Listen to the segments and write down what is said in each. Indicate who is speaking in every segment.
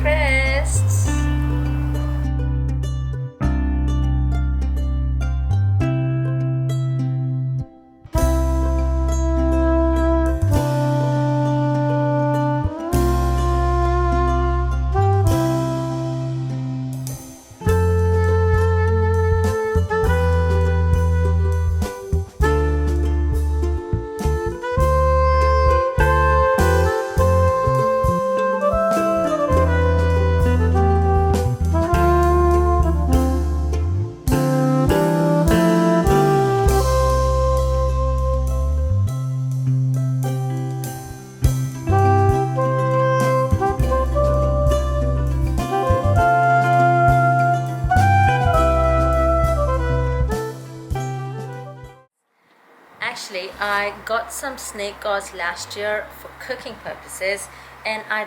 Speaker 1: crests. Actually, I got some snake gourds last year for cooking purposes, and I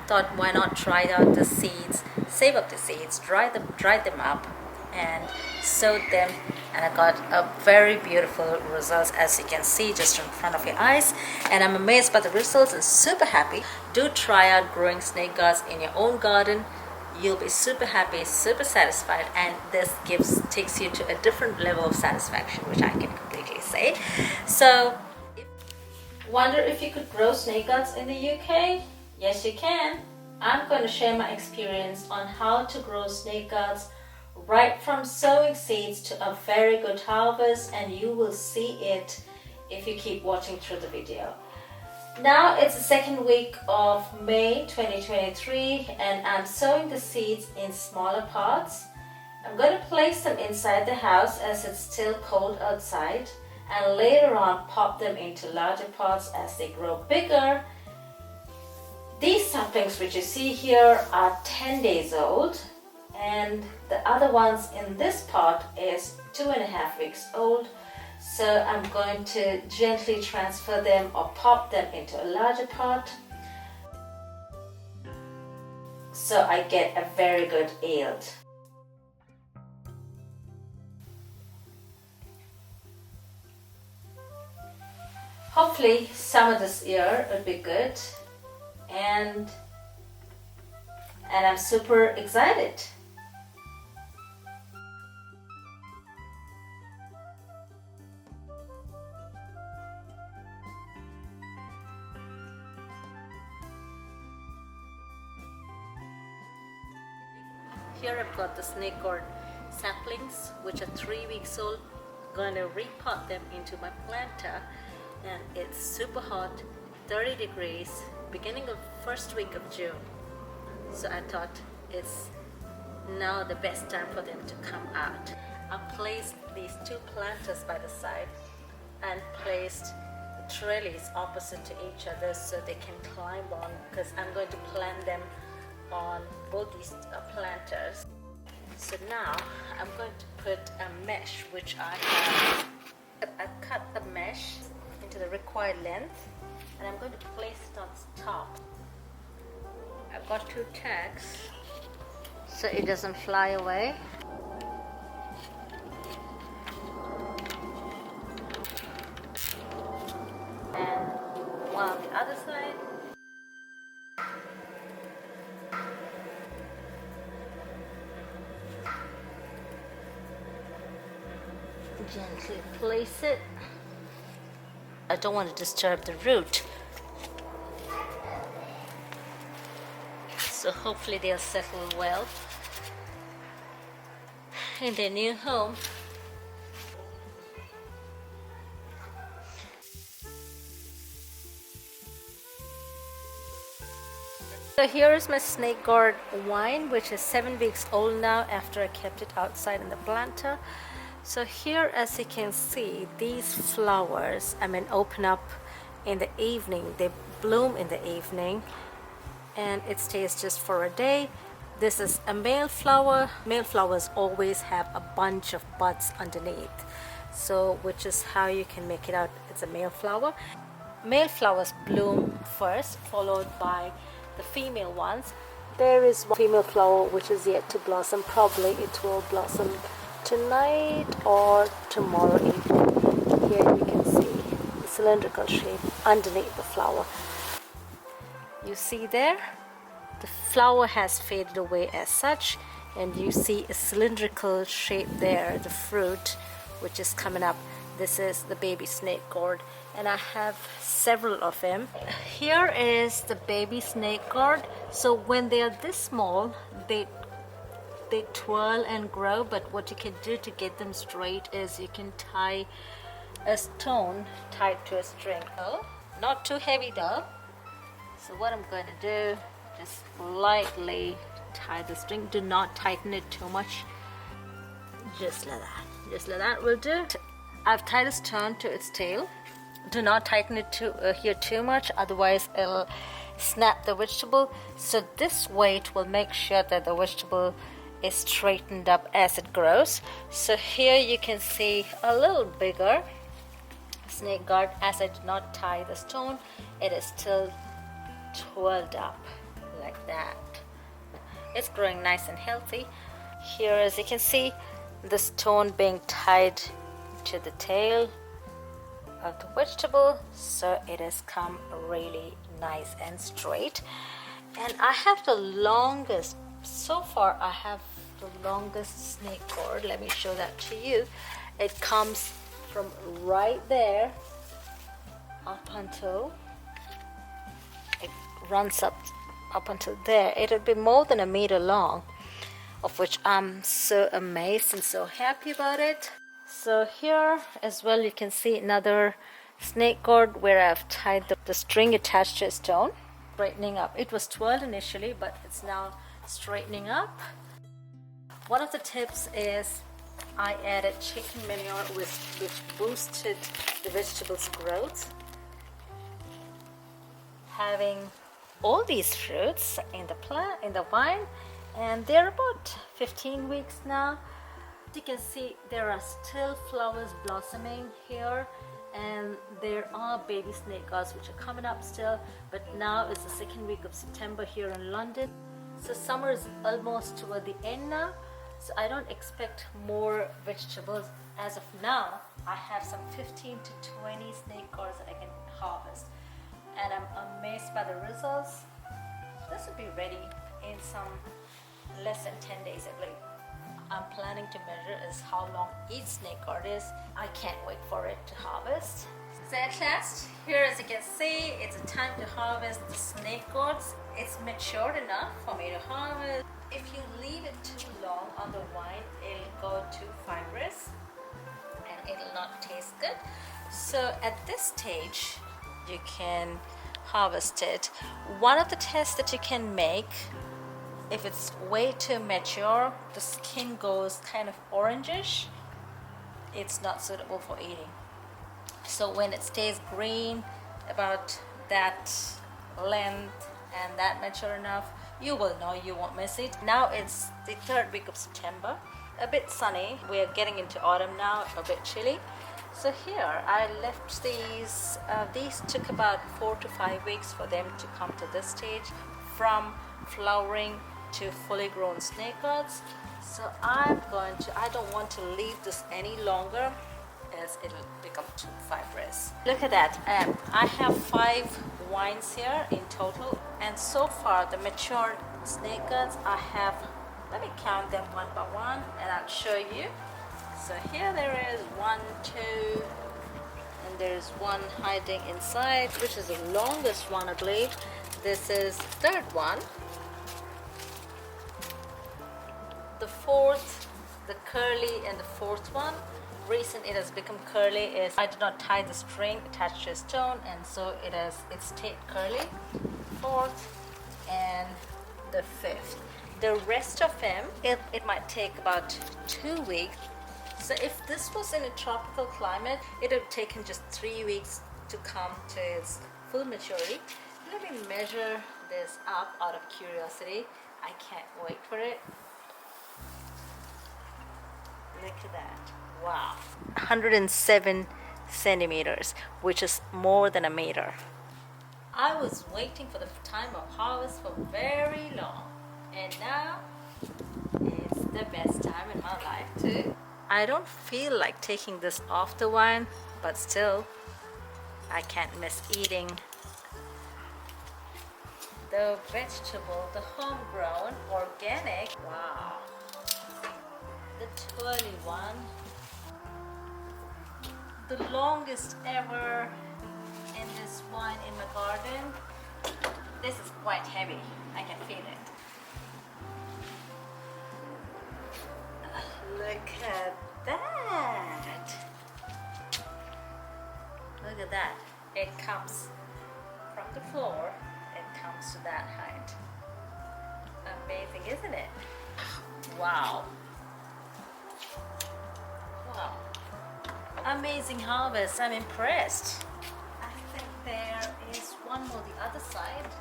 Speaker 1: thought, why not try out the seeds, save up the seeds, dry them up and sow them, and I got a very beautiful results, as you can see just in front of your eyes, and I'm amazed by the results and super happy. Do try out growing snake gourds in your own garden. You'll be super happy, super satisfied, and this takes you to a different level of satisfaction, which I can completely say. So, wonder if you could grow snake gourds in the UK? Yes, you can. I'm going to share my experience on how to grow snake gourds right from sowing seeds to a very good harvest, and you will see it if you keep watching through the video. Now it's the second week of May 2023, and I'm sowing the seeds in smaller pots. I'm going to place them inside the house as it's still cold outside, and later on pop them into larger pots as they grow bigger. These saplings which you see here are 10 days old, and the other ones in this pot is 2.5 weeks old. So I'm going to gently transfer them or pop them into a larger pot, so I get a very good yield. Hopefully summer this year would be good, and I'm super excited. Here I've got the snake gourd saplings, which are 3 weeks old. Going to repot them into my planter, and it's super hot, 30 degrees, beginning of first week of June. So I thought it's now the best time for them to come out. I placed these two planters by the side and placed trellis opposite to each other so they can climb on, because I'm going to plant them on both these planters. So now I'm going to put a mesh, which I've cut the mesh into the required length, and I'm going to place it on top. I've got 2 tags so it doesn't fly away. And one on the other side. Gently place it. I don't want to disturb the root, so hopefully they'll settle well in their new home. So here is my snake gourd vine, which is 7 weeks old now after I kept it outside in the planter. So here, as you can see, these flowers, open up in the evening. They bloom in the evening, and it stays just for a day. This is a male flower. Male flowers always have a bunch of buds underneath, so which is how you can make it out it's a male flower. Male flowers bloom first, followed by the female ones. There is one female flower which is yet to blossom. Probably it will blossom tonight or tomorrow evening. Here you can see the cylindrical shape underneath the flower. You see there? the flower has faded away as such, and you see a cylindrical shape there, the fruit which is coming up. This is the baby snake gourd, and I have several of them. Here is the baby snake gourd. So when they are this small, they twirl and grow, but what you can do to get them straight is you can tie a stone tied to a string. Oh, not too heavy though. So what I'm going to do, just lightly tie the string. Do not tighten it too much. Just like that will do. I've tied a stone to its tail. Do not tighten it here too much, otherwise it'll snap the vegetable. So this weight will make sure that the vegetable is straightened up as it grows. So here you can see a little bigger snake gourd. As I did not tie the stone, it is still twirled up like that. It's growing nice and healthy. Here, as you can see, the stone being tied to the tail of the vegetable, so it has come really nice and straight. And I have the longest, so far I have the longest snake gourd. Let me show that to you. It comes from right there up until it runs up until there. It'll be more than 1 meter long, of which I'm so amazed and so happy about it. So here as well you can see another snake gourd where I've tied the string attached to a stone, straightening up. It was twirled initially, but it's now straightening up. One of the tips is I added chicken manure which boosted the vegetables' growth. Having all these fruits in the plant, in the vine, and they're about 15 weeks now. You can see there are still flowers blossoming here, and there are baby snake gourds which are coming up still, but now is the 2nd week of September here in London. So summer is almost toward the end now, so I don't expect more vegetables. As of now, I have some 15 to 20 snake gourds that I can harvest, and I'm amazed by the results. This will be ready in some less than 10 days, I believe. I'm planning to measure is how long each snake gourd is. I can't wait for it to harvest. So at last, here as you can see, it's a time to harvest the snake gourds. It's matured enough for me to harvest. If you leave it too long on the vine, it'll go too fibrous and it'll not taste good. So at this stage, you can harvest it. One of the tests that you can make, if it's way too mature, the skin goes kind of orangish, it's not suitable for eating. So when it stays green, about that length and that mature enough, you will know, you won't miss it. Now it's the 3rd week of September, a bit sunny. We're getting into autumn now, a bit chilly. So here I left these. These took about 4 to 5 weeks for them to come to this stage, from flowering to fully grown snake gourds. So I don't want to leave this any longer as it'll become too fibrous. Look at that. I have 5 vines here in total, and so far the matured snake gourds I have, let me count them one by one and I'll show you. So here there is 1, 2, and there's one hiding inside, which is the longest one, I believe. This is the 3rd one. The 4th, the curly, and the 4th one. Reason it has become curly is I did not tie the string attached to a stone, and so it stayed curly. 4th and the 5th. The rest of them, it might take about 2 weeks. So if this was in a tropical climate, it would have taken just 3 weeks to come to its full maturity. Let me measure this up out of curiosity. I can't wait for it. Look at that. Wow. 107 centimeters, which is more than 1 meter. I was waiting for the time of harvest for very long, and now it's the best time in my life too. I don't feel like taking this off the vine, but still I can't miss eating the vegetable, the homegrown, organic. Wow. The twirly one. The longest ever in this one in my garden. This is quite heavy. I can feel it. Look at that. Look at that. It comes from the floor. It comes to that height. Amazing, isn't it? Wow. Wow. Amazing harvest. I'm impressed. I think there is one more the other side.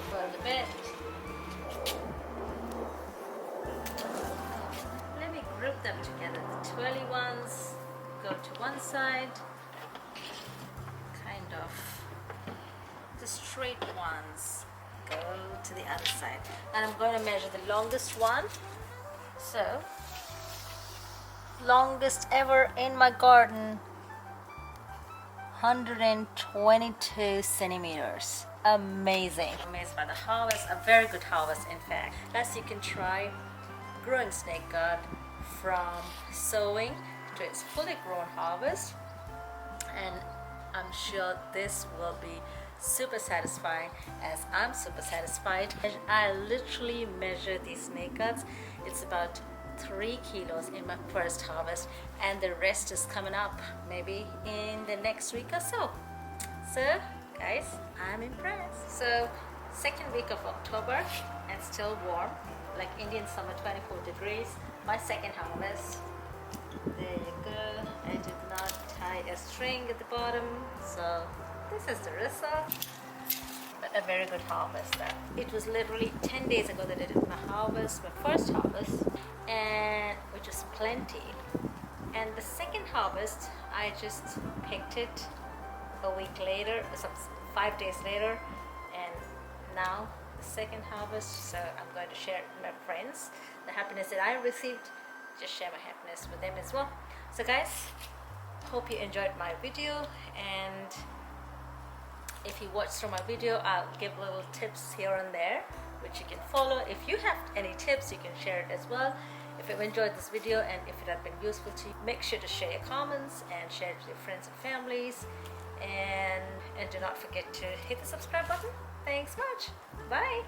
Speaker 1: For the bed. Let me group them together. The twirly ones go to one side. Kind of. The straight ones go to the other side. And I'm going to measure the longest one. So, longest ever in my garden, 122 centimeters. Amazing. Amazed by the harvest, a very good harvest in fact. Plus you can try growing snake gourd from sowing to its fully grown harvest, and I'm sure this will be super satisfying as I'm super satisfied. And I literally measure these snake gourds. It's about 3 kilos in my first harvest, and the rest is coming up maybe in the next week or so. So guys, I'm impressed. So second week of October and still warm, like Indian summer, 24 degrees. My second harvest. There you go. I did not tie a string at the bottom, so this is the result. But a very good harvest. It was literally 10 days ago that I did my harvest, my first harvest, and which was plenty. And the second harvest, I just picked it a week later, 5 days later, and now the second harvest. So I'm going to share it with my friends. The happiness that I received, just share my happiness with them as well. So guys, hope you enjoyed my video, and if you watch through my video, I'll give little tips here and there which you can follow. If you have any tips, you can share it as well. If you've enjoyed this video and if it had been useful to you, make sure to share your comments and share it with your friends and families, and do not forget to hit the subscribe button. Thanks much. Bye.